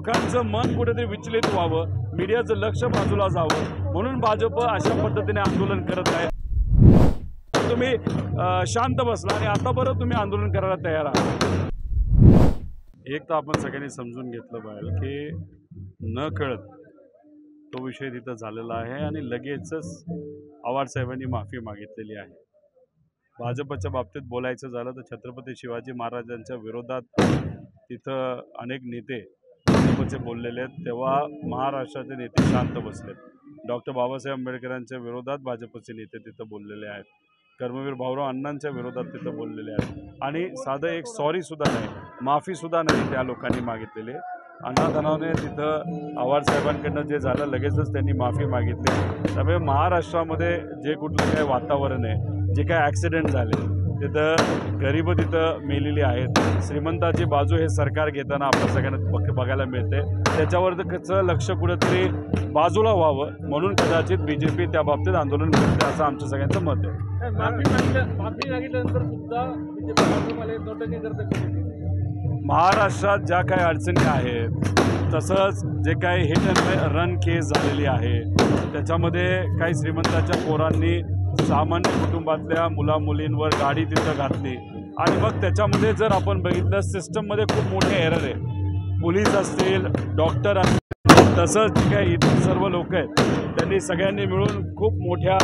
लोकांचं मन कुठेतरी विचलित व्हावं, मीडियाचं लक्ष बाजूला जावं म्हणून भाजप अशा पद्धतीने आंदोलन करत आहे। तुम्ही शांत बसला आणि आता बरं तुम्ही आंदोलन करायला तयार आहात। एक तर आपण सगळ्यांनी समजून घेतलं पाहिजे की न कळत तो विषय तिथं झालेला आहे आणि लगेचच आव्हाड साहेबांनी माफी मागितलेली आहे। भाजपच्या बाबतीत बोलायचं झालं तर छत्रपती शिवाजी महाराजांच्या विरोधात तिथं अनेक नेते भाजपचे बोललेले आहेत, तेव्हा महाराष्ट्राचे नेते शांत बसलेत। डॉक्टर बाबासाहेब आंबेडकरांच्या विरोधात भाजपचे नेते तिथं बोललेले आहेत, कर्मवीर भाऊराव अण्णांच्या विरोधात तिथं बोललेले आहेत आणि साधं एक सॉरीसुद्धा नाही, माफीसुद्धा नाही त्या लोकांनी मागितलेली। अण्णादानाने तिथं आव्हाड साहेबांकडनं जे झालं लगेचच त्यांनी माफी मागितली। त्यामुळे महाराष्ट्रामध्ये जे कुठलं काय वातावरण आहे, जे काय ॲक्सिडेंट झाले तिथं गरीब तिथं मेलेली आहेत, श्रीमंताची बाजू हे सरकार घेताना आपल्या सगळ्यांना बघायला मिळते। त्याच्यावर त्याचं लक्ष कुठेतरी बाजूला व्हावं म्हणून कदाचित बीजेपी त्या बाबतीत आंदोलन करते असं आमच्या सगळ्यांचं मत आहे। माफी मागितल्यानंतर सुद्धा महाराष्ट्रात ज्या काही अडचणी आहेत, तसंच जे काही हिट अँड रन केस झालेली आहे त्याच्यामध्ये काही श्रीमंताच्या पोरांनी सामान्य कुटुंबातल्या मुलामुलींवर गाडी तिथं घातली आणि मग त्याच्यामध्ये जर आपण बघितलं सिस्टममध्ये खूप मोठे एरर आहे। पोलीस असतील, डॉक्टर असतील, तसंच जे काही इतर सर्व लोक आहेत त्यांनी सगळ्यांनी मिळून खूप मोठ्या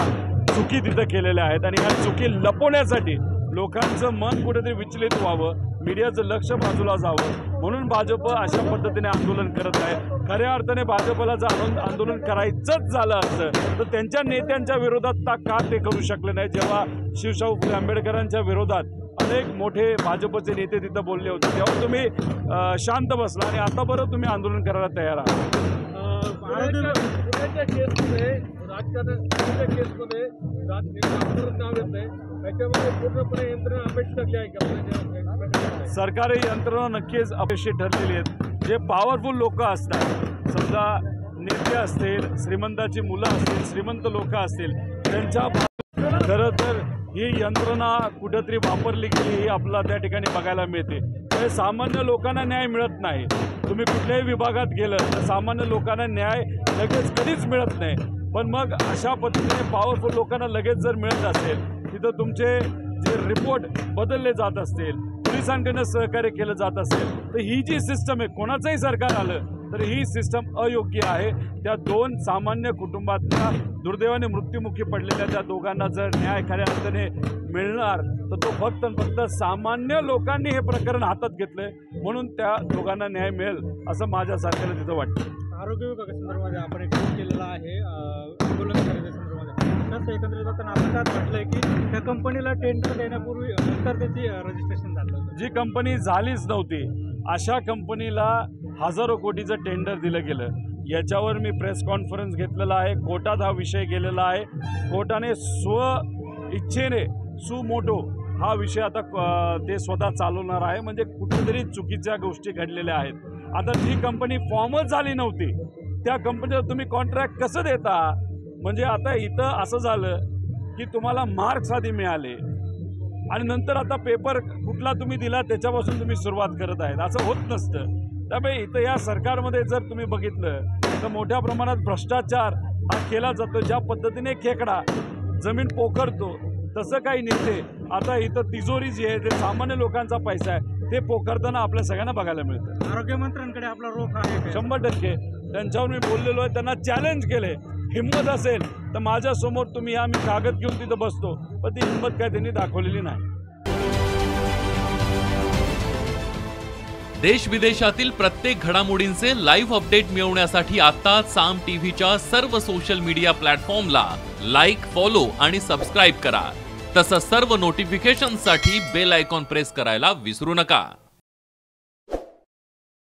चुकी तिथं केलेल्या आहेत आणि ह्या चुकी लपवण्यासाठी लोकांचं मन कुठेतरी विचलित व्हावं, मीडियाचं लक्ष बाजूला जावं म्हणून भाजप अशा पद्धतीने आंदोलन करत आहे। खऱ्या अर्थाने भाजपला जर आंदोलन करायचंच झालं असतं तर त्यांच्या नेत्यांच्या विरोधात का ते करू शकले नाही, जेव्हा शिवशाहू फुले आंबेडकरांच्या विरोधात अनेक मोठे भाजपचे नेते तिथं बोलले होते, तेव्हा तुम्ही शांत बसला आणि आता बरं तुम्ही आंदोलन करायला तयार आहात। सरकारी यंत्रणा नक्कीच अपयशी ठरलेली आहेत। जे पॉवरफुल लोक असतात, समजा नेते असतील, श्रीमंताची मुलं असतील, श्रीमंत लोक असतील, त्यांच्या खरं तर ही यंत्रणा कुठेतरी वापरली गेली ही आपल्याला त्या ठिकाणी बघायला मिळते। तर सामान्य लोकांना न्याय मिळत नाही। तुम्ही कुठल्याही विभागात गेलं तर सामान्य लोकांना न्याय लगेच कधीच मिळत नाही, पण मग अशा पद्धतीने पॉवरफुल लोकांना लगेच जर मिळत असेल, तिथं तुमचे जे रिपोर्ट बदलले जात असतील, पोलिसांकडनं सहकार्य केलं जात असेल, तर ही जी सिस्टम आहे, कोणाचंही सरकार आलं तर ही सिस्टम अयोग्य आहे। त्या दोन सामान्य कुटुंबातल्या दुर्दैवाने मृत्युमुखी पडलेल्या त्या दोघांना जर न्याय खऱ्या अर्थाने मिळणार तर तो फक्त फक्त सामान्य लोकांनी हे प्रकरण हातात घेतलंय म्हणून त्या दोघांना न्याय मिळेल असं माझ्या सरकारला तिथं वाटतं। आरोग्य विभागासंदर्भात आपण एक केलेला आहे आंदोलन करण्याच्या संदर्भात, तसं एकंदरीत जाताना आपण त्यात म्हटलंय की त्या कंपनीला टेंडर देण्यापूर्वी नंतर त्याची रजिस्ट्रेशन झालं होतं। जी कंपनी झालीच नव्हती अशा कंपनीला हजारो कोटीचं टेंडर दिलं गेलं, याच्यावर मी प्रेस कॉन्फरन्स घेतलेला आहे। कोर्टात हा विषय गेलेला आहे, कोर्टाने स्व इच्छेने सुमोटो हा विषय आता ते स्वतः चालवणार आहे, म्हणजे कुठेतरी चुकीच्या गोष्टी घडलेल्या आहेत। आता जी कंपनी फॉर्मच झाली नव्हती त्या कंपनीला तुम्ही कॉन्ट्रॅक्ट कसं देता? म्हणजे आता इथं असं झालं की तुम्हाला मार्क्स आधी मिळाले आणि नंतर आता पेपर कुठला तुम्ही दिला त्याच्यापासून तुम्ही सुरुवात करत आहेत, असं होत नसतं। त्यामुळे इथं या सरकारमध्ये जर तुम्ही बघितलं तर मोठ्या प्रमाणात भ्रष्टाचार हा केला जातो। ज्या पद्धतीने खेकडा जमीन पोखरतो तसं काही नेते आता इथं तिजोरी जी आहे ते सामान्य लोकांचा पैसा आहे ते पोखरताना आपल्या सगळ्यांना बघायला मिळतं। आरोग्यमंत्र्यांकडे आपला रोख आहे 100%। त्यांच्यावर मी बोललेलो आहे, त्यांना चॅलेंज केले, हिंमत असेल तर माझ्यासमोर तुम्ही या, मी कागद घेऊन तिथं बसतो, पण ती हिंमत काय त्यांनी दाखवलेली नाही। देश विदेशातील प्रत्येक घडामोडींचे लाईव्ह अपडेट मिळवण्यासाठी आता साम टीव्हीच्या सर्व सोशल मीडिया प्लॅटफॉर्मला लाईक, फॉलो आणि सबस्क्राईब करा। तसंच सर्व नोटिफिकेशनसाठी बेल आयकॉन प्रेस करायला विसरू नका।